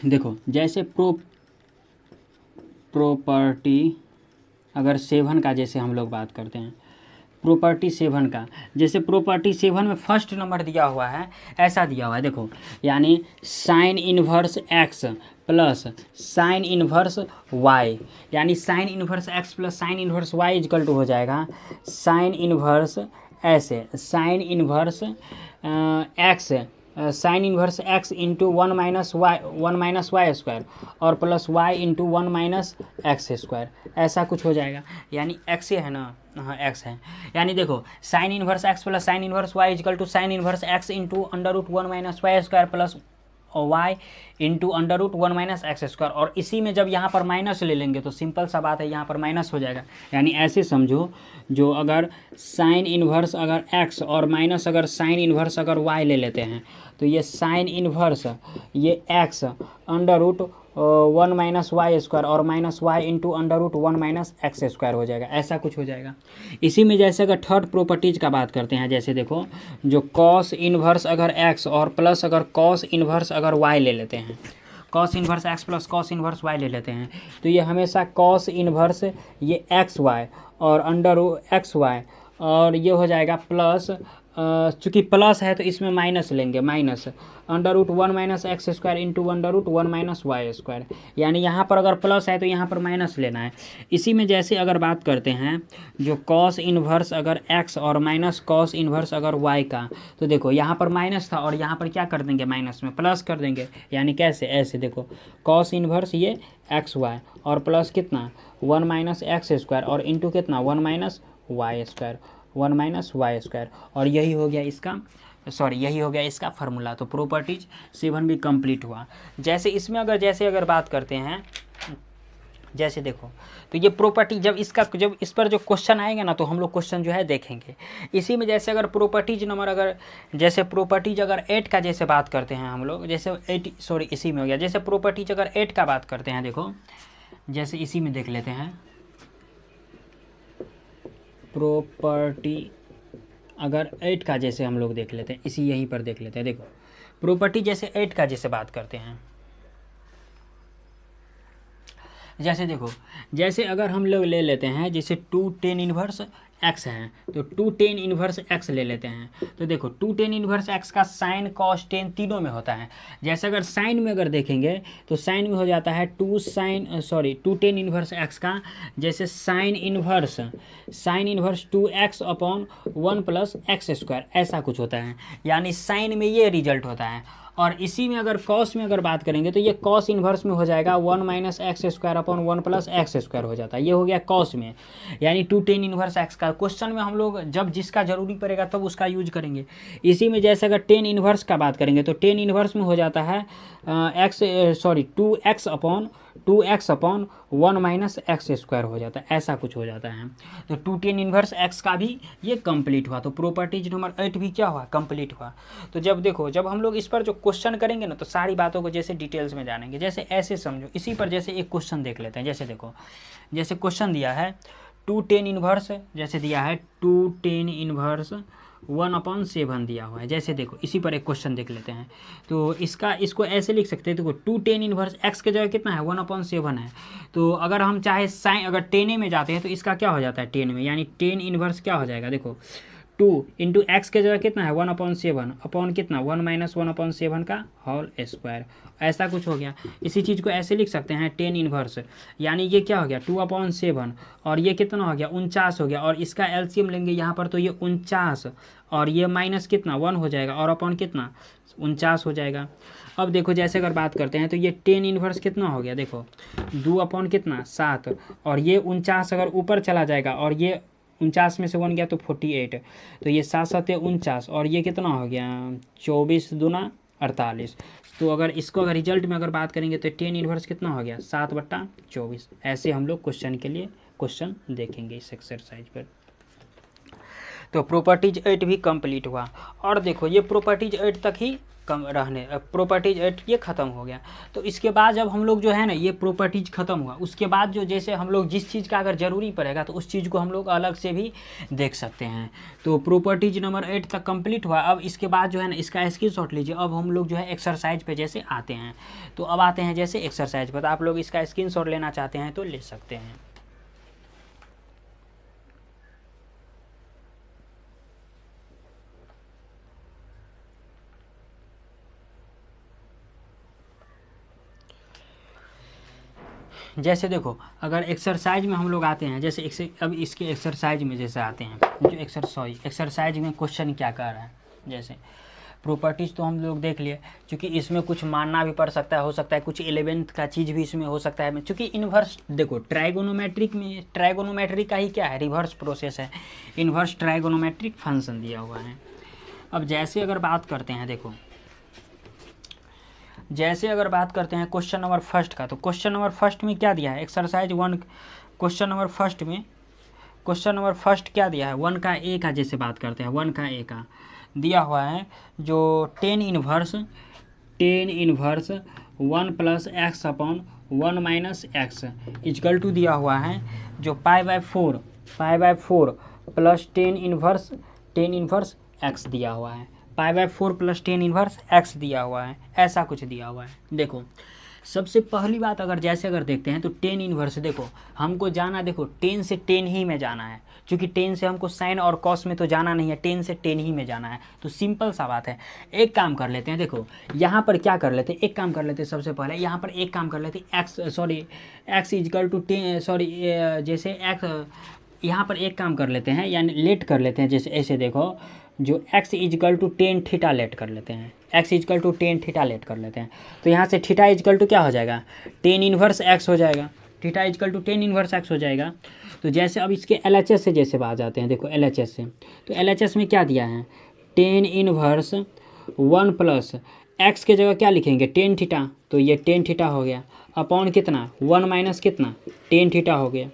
देखो जैसे प्रॉपर्टी अगर 7 का जैसे हम लोग बात करते हैं, प्रॉपर्टी 7 का, जैसे प्रॉपर्टी 7 में फर्स्ट नंबर दिया हुआ है, ऐसा दिया हुआ है देखो, यानी sine inverse x plus sine inverse y, यानी sine inverse x plus sine inverse y is equal to हो जाएगा साइन इन्वर्स ऐसे sine inverse x sine inverse x into 1 - y square और plus y into 1 - x square, ऐसा कुछ हो जाएगा। यानी x है ना, हाँ x है, यानी देखो sine inverse x plus sine inverse y is equal to sine inverse x into √1 - y square plus y into √1 - x square, और इसी में जब यहाँ पर माइनस ले लेंगे तो सिंपल सा बात है, यहाँ पर माइनस हो जाएगा। यानी ऐसे समझो, जो अगर साइन इन्वर्स अगर x और माइनस अगर साइन इन्वर्स अगर y ले लेते हैं, तो ये साइन इन्वर्स ये x √1 - y स्क्वायर और minus y into √1 - x square हो जाएगा, ऐसा कुछ हो जाएगा। इसी में जैसे अगर थर्ड प्रॉपर्टीज का बात करते हैं, जैसे देखो जो कॉस इन्वर्स अगर x और प्लस अगर कॉस इन्वर्स अगर y ले लेते हैं, cos inverse x plus cos inverse y ले लेते हैं, तो ये हमेशा कॉस इन्वर्स ये xy और √xy, और ये हो जाएगा प्लस, चूँकि प्लस है तो इसमें माइनस लेंगे, minus √1 - x square into √1 - y square, यानी यहाँ पर अगर प्लस है तो यहाँ पर माइनस लेना है। इसी में जैसे अगर बात करते हैं जो कॉस इन्वर्स अगर x और माइनस कॉस इन्वर्स अगर y का, तो देखो यहाँ पर माइनस था और यहाँ पर क्या कर देंगे, माइनस में प्लस कर देंगे। यानी कैसे, ऐसे देखो कॉस इन्वर्स ये xy और प्लस कितना 1 - x स्क्वायर और इंटू कितना 1 - y स्क्वायर, 1 - y स्क्वायर, और यही हो गया इसका यही हो गया इसका फार्मूला। तो प्रॉपर्टीज 7 भी कंप्लीट हुआ। जैसे इसमें अगर बात करते हैं, जैसे देखो तो ये प्रॉपर्टी जब इस पर जो क्वेश्चन आएगा ना, तो हम लोग क्वेश्चन जो है देखेंगे। इसी में जैसे अगर प्रॉपर्टीज नंबर अगर 8 का जैसे बात करते हैं हम लोग, जैसे 8 इसी में हो गया, जैसे प्रॉपर्टीज अगर 8 का बात करते हैं, देखो जैसे इसी में देख लेते हैं प्रॉपर्टी अगर 8 का जैसे हम लोग देख लेते हैं, इसी यहीं पर देख लेते हैं। देखो प्रॉपर्टी जैसे 8 का जैसे बात करते हैं, जैसे देखो जैसे अगर हम लोग ले लेते हैं जैसे 2 tan इन्वर्स x है, तो 2 tan इन्वर्स x ले लेते हैं, तो देखो 2 tan इन्वर्स x का साइन कॉस टेन तीनों में होता है। जैसे अगर साइन में अगर देखेंगे तो साइन में हो जाता है 2 tan इन्वर्स x का, जैसे sine inverse 2x upon 1 plus x square, ऐसा कुछ होता है। यानी साइन में ये रिजल्ट होता है। और इसी में अगर कॉस में अगर बात करेंगे तो ये कॉस इन्वर्स में हो जाएगा 1 - x square upon 1 plus x square हो जाता है, ये हो गया कॉस में। यानी 2 tan इन्वर्स x का क्वेश्चन में हम लोग जब जिसका जरूरी पड़ेगा तब उसका यूज करेंगे। इसी में जैसे अगर tan इन्वर्स का बात करेंगे तो tan इन्वर्स में हो जाता है 2x अपॉन 1 - x स्क्वायर हो जाता है, ऐसा कुछ हो जाता है। तो 2 tan इन्वर्स x का भी ये कंप्लीट हुआ। तो प्रॉपर्टीज नंबर 8 भी क्या हुआ, कंप्लीट हुआ। तो जब हम लोग इस पर जो क्वेश्चन करेंगे ना, तो सारी बातों को जैसे डिटेल्स में जानेंगे। जैसे ऐसे समझो, इसी पर जैसे एक क्वेश्चन देख लेते हैं। जैसे देखो जैसे क्वेश्चन दिया है 2 tan इन्वर्स, जैसे दिया है 2 tan इन्वर्स 1/7 दिया हुआ है। जैसे देखो इसी पर एक क्वेश्चन देख लेते हैं। तो इसको ऐसे लिख सकते हैं, देखो 2 tan इन्वर्स x के जगह कितना है 1/7 है। तो अगर हम चाहे साइन अगर टेन में जाते हैं तो इसका क्या हो जाता है टेन में, यानी tan इन्वर्स क्या हो जाएगा, देखो 2 इंटू एक्स के जगह कितना है 1/7 अपॉन कितना 1 - 1/7 का होल स्क्वायर, ऐसा कुछ हो गया। इसी चीज़ को ऐसे लिख सकते हैं tan इन्वर्स, यानी ये क्या हो गया 2/7 और ये कितना हो गया 49 हो गया, और इसका एलसीएम लेंगे यहाँ पर तो ये 49 और ये माइनस कितना 1 हो जाएगा और अपॉन कितना 49 हो जाएगा। अब देखो जैसे अगर बात करते हैं तो ये tan इन्वर्स कितना हो गया, देखो 2 अपॉन कितना 7 और ये 49 अगर ऊपर चला जाएगा और ये 49 में से 1 गया तो 48, तो ये 7 7 49 और ये कितना हो गया 24 दूना 48। तो अगर इसको अगर रिजल्ट में अगर बात करेंगे तो tan इन्वर्स कितना हो गया 7/24। ऐसे हम लोग क्वेश्चन के लिए क्वेश्चन देखेंगे इस एक्सरसाइज पर। तो प्रॉपर्टीज 8 भी कंप्लीट हुआ। और देखो ये प्रॉपर्टीज 8 तक ही प्रॉपर्टीज 8 ये ख़त्म हो गया। तो इसके बाद जब हम लोग जो है ना ये प्रॉपर्टीज ख़त्म हुआ, उसके बाद जो जैसे हम लोग जिस चीज़ का अगर ज़रूरी पड़ेगा तो उस चीज़ को हम लोग अलग से भी देख सकते हैं। तो प्रॉपर्टीज नंबर 8 तक कंप्लीट हुआ। अब इसके बाद जो है ना इसका स्क्रीनशॉट लीजिए। अब हम लोग जो है एक्सरसाइज पे जैसे आते हैं, तो अब आते हैं जैसे एक्सरसाइज पर। तो आप लोग इसका स्क्रीनशॉट लेना चाहते हैं तो ले सकते हैं। जैसे देखो अगर एक्सरसाइज में हम लोग आते हैं, जैसे अब इसके एक्सरसाइज में जैसे आते हैं, जो एक्सरसाइज में क्वेश्चन क्या कर रहा है, जैसे प्रॉपर्टीज़ तो हम लोग देख लिए, क्योंकि इसमें कुछ मानना भी पड़ सकता है, हो सकता है कुछ 11th का चीज़ भी इसमें हो सकता है, क्योंकि इन्वर्स देखो ट्राइगोनोमेट्रिक का ही क्या है, रिवर्स प्रोसेस है, इन्वर्स ट्राइगोनोमेट्रिक फंक्शन दिया हुआ है। अब जैसे अगर बात करते हैं, देखो जैसे अगर बात करते हैं क्वेश्चन नंबर फर्स्ट का, तो क्वेश्चन नंबर फर्स्ट में क्या दिया है, एक्सरसाइज 1 क्वेश्चन नंबर फर्स्ट क्या दिया है, 1 का ए का जैसे बात करते हैं, 1 का ए का दिया हुआ है जो tan inverse 1 plus x upon 1 minus x is equal to दिया हुआ है जो pi by four plus tan inverse x दिया हुआ है, pi by 4 plus tan inverse x दिया हुआ है, ऐसा कुछ दिया हुआ है। देखो सबसे पहली बात अगर देखते हैं तो टेन इन्वर्स, देखो हमको जाना, देखो 10 से 10 ही में जाना है, क्योंकि 10 से हमको साइन और कॉस में तो जाना नहीं है, 10 से 10 ही में जाना है, तो सिंपल सा बात है। एक काम कर लेते हैं, देखो यहाँ पर क्या कर लेते हैं, एक काम कर लेते हैं, सबसे पहले यहाँ पर एक काम कर लेते हैं, एक्स इजकल टू 10 जैसे एक्स यहाँ पर एक काम कर लेते हैं, यानी लेट कर लेते हैं, जैसे ऐसे देखो जो x is equal to tan theta let कर लेते हैं, x is equal to tan theta let कर लेते हैं, तो यहाँ से थीटा इजकल टू क्या हो जाएगा, टेन इन्वर्स x हो जाएगा, theta is equal to tan inverse x हो जाएगा। तो जैसे अब इसके LHS से जैसे बात जाते हैं, देखो LHS से, तो LHS में क्या दिया है, टेन इन्वर्स 1 प्लस x के जगह क्या लिखेंगे, टेन थीटा, तो ये टेन थीटा हो गया, अपॉन कितना 1 माइनस कितना टेन थीटा हो गया।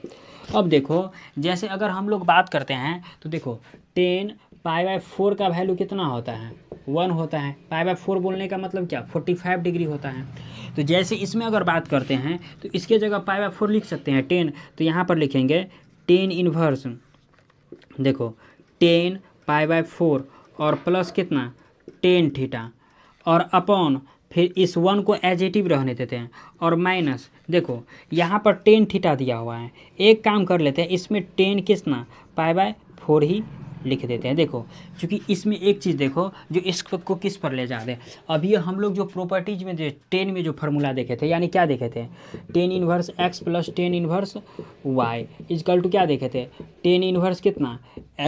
अब देखो जैसे अगर हम लोग बात करते हैं तो देखो 10 पाई बाय 4 का वैल्यू कितना होता है, 1 होता है, पाई बाय 4 बोलने का मतलब क्या 45 डिग्री होता है। तो जैसे इसमें अगर बात करते हैं तो इसके जगह पाई बाय 4 लिख सकते हैं 10, तो यहाँ पर लिखेंगे 10 इन्वर्स, देखो 10 पाई बाय 4 और प्लस कितना 10 थीटा, और अपॉन फिर इस 1 को एजिटिव रहने देते हैं, और माइनस देखो यहाँ पर 10 थीटा दिया हुआ है, एक काम कर लेते हैं इसमें 10 कितना पाई बाय 4 ही लिख देते हैं। देखो क्योंकि इसमें एक चीज़ देखो जो इसको किस पर ले जाते हैं, अभी हम लोग जो प्रॉपर्टीज में 10 में जो फार्मूला देखे थे, यानी क्या देखे थे, 10 inverse x plus 10 inverse y is equal to क्या देखे थे, 10 इन्वर्स कितना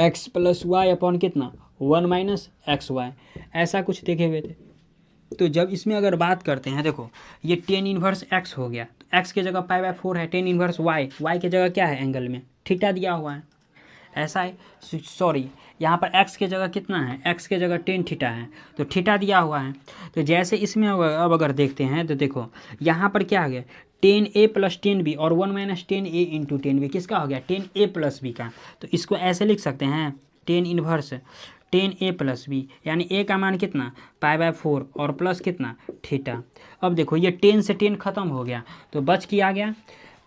x प्लस y अपॉन कितना 1 माइनस एक्स वाई, ऐसा कुछ देखे हुए थे। तो जब इसमें अगर बात करते हैं, देखो ये 10 इन्वर्स x हो गया, तो x के जगह पाई बाय 4 है, 10 इन्वर्स y के जगह क्या है, एंगल में थीटा दिया हुआ है, ऐसा है, सॉरी यहाँ पर x के जगह कितना है, x के जगह 10 थीटा है, तो थीटा दिया हुआ है। तो जैसे इसमें अब अगर देखते हैं तो देखो यहाँ पर क्या आ गया 10a प्लस 10b और 1 माइनस 10a इंटू 10b किसका हो गया 10a प्लस b का, तो इसको ऐसे लिख सकते हैं 10 इन्वर्स 10a प्लस b, यानी a का मान कितना पाई बाय 4 और प्लस कितना थीटा। अब देखो ये 10 से 10 खत्म हो गया, तो बच किया गया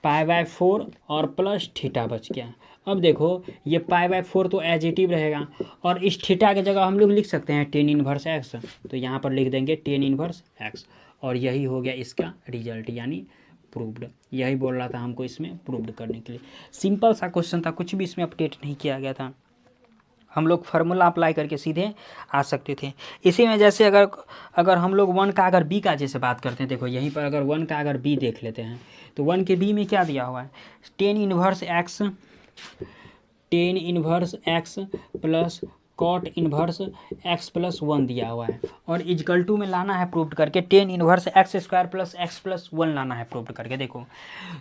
पाई बाय 4 और प्लस थीटा बच गया। अब देखो ये पाई बाय 4 तो एजिटिव रहेगा, और इस थीटा की जगह हम लोग लिख सकते हैं 10 इन्वर्स एक्स, तो यहाँ पर लिख देंगे 10 इन्वर्स एक्स, और यही हो गया इसका रिजल्ट, यानी प्रूव्ड। यही बोल रहा था हमको इसमें प्रूव्ड करने के लिए। सिंपल सा क्वेश्चन था, कुछ भी इसमें अपडेट नहीं किया गया था, हम लोग फार्मूला अप्लाई करके सीधे आ सकते थे। इसी में जैसे अगर हम लोग 1 का अगर b का जैसे बात करते हैं, देखो यहीं पर अगर 1 का अगर b देख लेते हैं, तो 1 के b में क्या दिया हुआ है 10 inverse x plus cot inverse x plus 1 दिया हुआ है, और इजकल टू में लाना है प्रूव करके 10 inverse x square plus x plus 1 लाना है प्रूव करके। देखो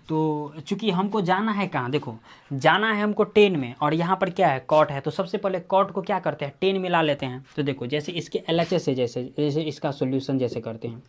तो चूंकि हमको जाना है कहाँ, देखो जाना है हमको 10 में, और यहाँ पर क्या है कॉट है, तो सबसे पहले कॉट को क्या करते हैं 10 में ला लेते हैं। तो देखो जैसे इसके LHS से जैसे इसका सोल्यूशन जैसे करते हैं,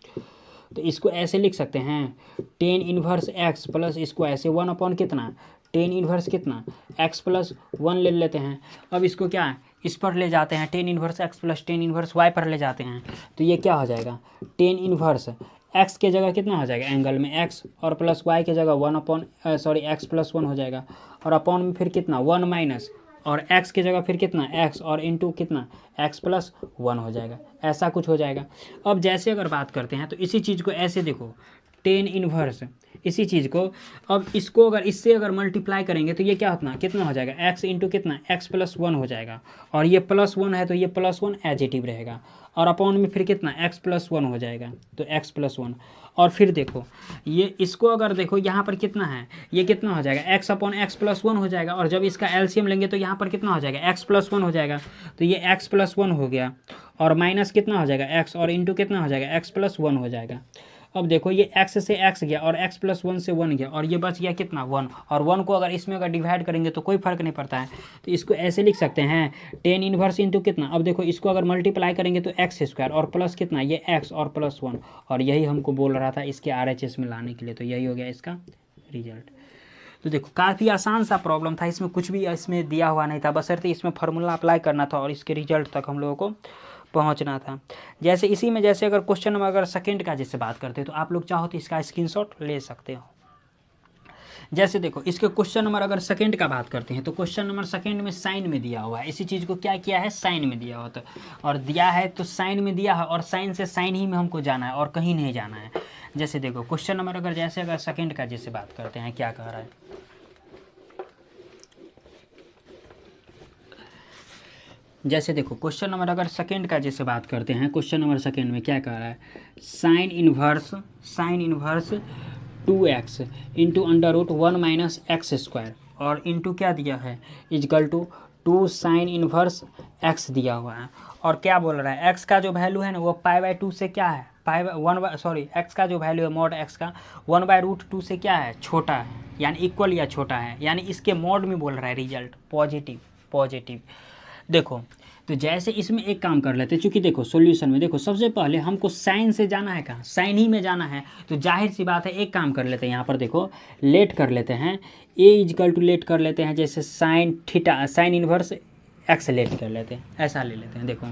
तो इसको ऐसे लिख सकते हैं 10 इन्वर्स x प्लस इसको ऐसे 1 अपॉन कितना 10 इन्वर्स कितना x प्लस 1 ले लेते हैं। अब इसको क्या है इस पर ले जाते हैं 10 inverse x plus 10 inverse y पर ले जाते हैं, तो ये क्या हो जाएगा 10 इन्वर्स x के जगह कितना हो जाएगा एंगल में x, और प्लस y के जगह 1 अपॉन x प्लस 1 हो जाएगा, और अपॉन में फिर कितना 1 माइनस, और x के जगह फिर कितना x, और इंटू कितना x प्लस 1 हो जाएगा, ऐसा कुछ हो जाएगा। अब जैसे अगर बात करते हैं तो इसी चीज़ को ऐसे देखो टेन इनवर्स इसी चीज़ को, अब इसको अगर इससे अगर मल्टीप्लाई करेंगे तो ये क्या कितना हो जाएगा, एक्स इंटू कितना x+1 हो जाएगा, और ये +1 है तो ये +1 एजिटिव रहेगा, और अपॉन में फिर कितना x+1 हो जाएगा, तो x+1। और फिर देखो ये इसको अगर देखो यहाँ पर कितना है, ये कितना हो जाएगा, x/x+1 हो जाएगा, और जब इसका एलसीएम लेंगे तो यहाँ पर कितना हो जाएगा, x+1 हो जाएगा, तो ये x+1 हो गया, और माइनस कितना हो जाएगा x, और इंटू कितना हो जाएगा x+1 हो जाएगा। अब देखो ये x से x गया और x+1 से 1 गया, और ये बच गया कितना 1, और 1 को अगर इसमें अगर डिवाइड करेंगे तो कोई फर्क नहीं पड़ता है, तो इसको ऐसे लिख सकते हैं टेन इनवर्स इंटू कितना, अब देखो इसको अगर मल्टीप्लाई करेंगे तो x² और प्लस कितना ये x और +1, और यही हमको बोल रहा था इसके RHS में लाने के लिए, तो यही हो गया इसका रिजल्ट। तो देखो काफ़ी आसान सा प्रॉब्लम था, इसमें कुछ भी इसमें दिया हुआ नहीं था, बशर्ते इसमें फार्मूला अप्लाई करना था और इसके रिजल्ट तक हम लोगों को पहुंचना था। जैसे इसी में जैसे अगर क्वेश्चन नंबर अगर सेकंड का जैसे बात करते हैं तो आप लोग चाहो तो इसका स्क्रीनशॉट ले सकते हो। जैसे देखो इसके क्वेश्चन नंबर अगर सेकंड का बात करते हैं तो क्वेश्चन नंबर सेकंड में साइन में दिया हुआ है, इसी चीज़ को क्या किया है, साइन में दिया हुआ था, और दिया है तो साइन में दिया है, और साइन से साइन ही में हमको जाना है और कहीं नहीं जाना है। जैसे देखो क्वेश्चन नंबर अगर जैसे अगर सेकंड का जैसे बात करते हैं, क्या कह रहा है, जैसे देखो क्वेश्चन नंबर अगर सेकंड का जैसे बात करते हैं, क्वेश्चन नंबर सेकंड में क्या कह रहा है, sine inverse 2x into √1 - x², और इंटू क्या दिया है is equal to 2 sine inverse x दिया हुआ है, और क्या बोल रहा है x का जो वैल्यू है ना वो π/2 से क्या है, x का जो वैल्यू है मॉड x का 1/√2 से क्या है, छोटा है, यानी इक्वल या छोटा है, यानी इसके मॉड में बोल रहा है रिजल्ट पॉजिटिव। देखो तो जैसे इसमें एक काम कर लेते हैं, चूँकि देखो सॉल्यूशन में देखो सबसे पहले हमको साइन से जाना है, कहाँ साइन ही में जाना है, तो जाहिर सी बात है एक काम कर लेते हैं, यहाँ पर देखो लेट कर लेते हैं, a लेट कर लेते हैं, जैसे साइन इनवर्स x लेट कर लेते हैं, ऐसा ले लेते हैं। देखो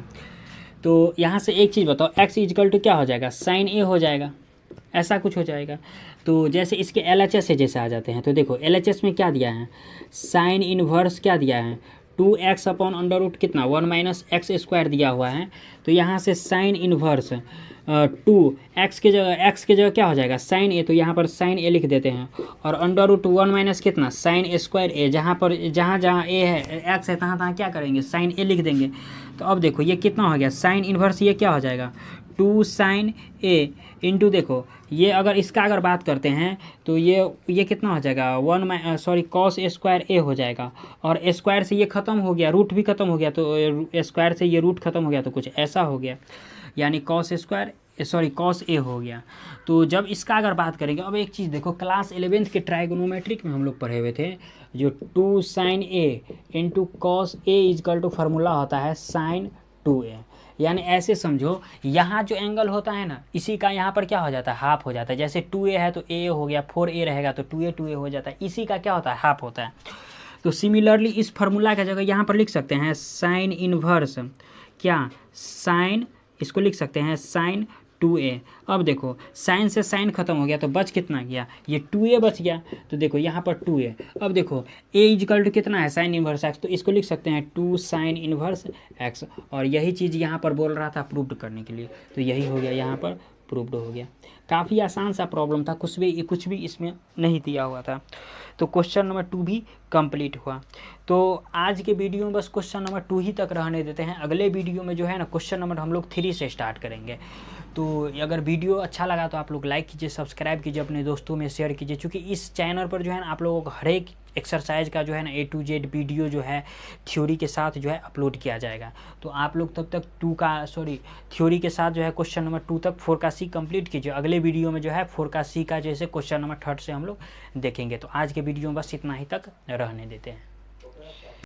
तो यहाँ से एक चीज़ बताओ, x क्या हो जाएगा, साइन a हो जाएगा, ऐसा कुछ हो जाएगा। तो जैसे इसके LHS से जैसे आ जाते हैं, तो देखो LHS में क्या दिया है, साइन इनवर्स क्या दिया है 2x/√1 कितना 1 - x² दिया हुआ है, तो यहाँ से साइन इनवर्स 2x के जगह क्या हो जाएगा साइन a, तो यहाँ पर साइन a लिख देते हैं, और √1 - कितना साइन a², जहाँ a है x है तहाँ क्या करेंगे साइन a लिख देंगे। तो अब देखो ये कितना हो गया साइन इनवर्स, ये क्या हो जाएगा 2 साइन a इंटू, देखो ये अगर इसका अगर बात करते हैं तो ये कितना हो जाएगा cos a² हो जाएगा, और स्क्वायर से ये ख़त्म हो गया, रूट भी ख़त्म हो गया, तो स्क्वायर से ये रूट ख़त्म हो गया, तो कुछ ऐसा हो गया, यानी cos a हो गया। तो जब इसका अगर बात करेंगे, अब एक चीज़ देखो क्लास 11th के ट्राइगोनोमेट्रिक में हम लोग पढ़े हुए थे, जो 2 sine a into cos a is equal to formula होता है साइन 2a, यानी ऐसे समझो यहाँ जो एंगल होता है ना इसी का यहाँ पर क्या हो जाता है हाफ हो जाता है, जैसे 2a है तो a हो गया, 4a रहेगा तो 2a हो जाता है, इसी का क्या होता है हाफ होता है। तो सिमिलरली इस फार्मूला का जगह यहाँ पर लिख सकते हैं साइन इनवर्स इसको लिख सकते हैं साइन 2a। अब देखो साइन से साइन खत्म हो गया तो बच कितना गया, ये 2a बच गया, तो देखो यहाँ पर 2a। अब देखो a इजकल टू कितना है साइन इनवर्स x, तो इसको लिख सकते हैं 2 साइन इनवर्स x, और यही चीज़ यहाँ पर बोल रहा था प्रूव्ड करने के लिए, तो यही हो गया यहाँ पर प्रूव्ड हो गया। काफ़ी आसान सा प्रॉब्लम था, कुछ भी इसमें नहीं दिया हुआ था। तो क्वेश्चन नंबर 2 भी कंप्लीट हुआ। तो आज के वीडियो में बस क्वेश्चन नंबर 2 ही तक रहने देते हैं, अगले वीडियो में जो है ना क्वेश्चन नंबर हम लोग 3 से स्टार्ट करेंगे। तो अगर वीडियो अच्छा लगा तो आप लोग लाइक कीजिए, सब्सक्राइब कीजिए, अपने दोस्तों में शेयर कीजिए, क्योंकि इस चैनल पर जो है ना आप लोगों को हर एक एक्सरसाइज का जो है ना A to Z वीडियो जो है थ्योरी के साथ जो है अपलोड किया जाएगा। तो आप लोग तब तक थ्योरी के साथ जो है क्वेश्चन नंबर 2 तक 4 का C कंप्लीट कीजिए। अगले वीडियो में जो है 4 का C का जैसे क्वेश्चन नंबर 3 से हम लोग देखेंगे। तो आज के वीडियो में बस इतना ही तक रहने देते हैं।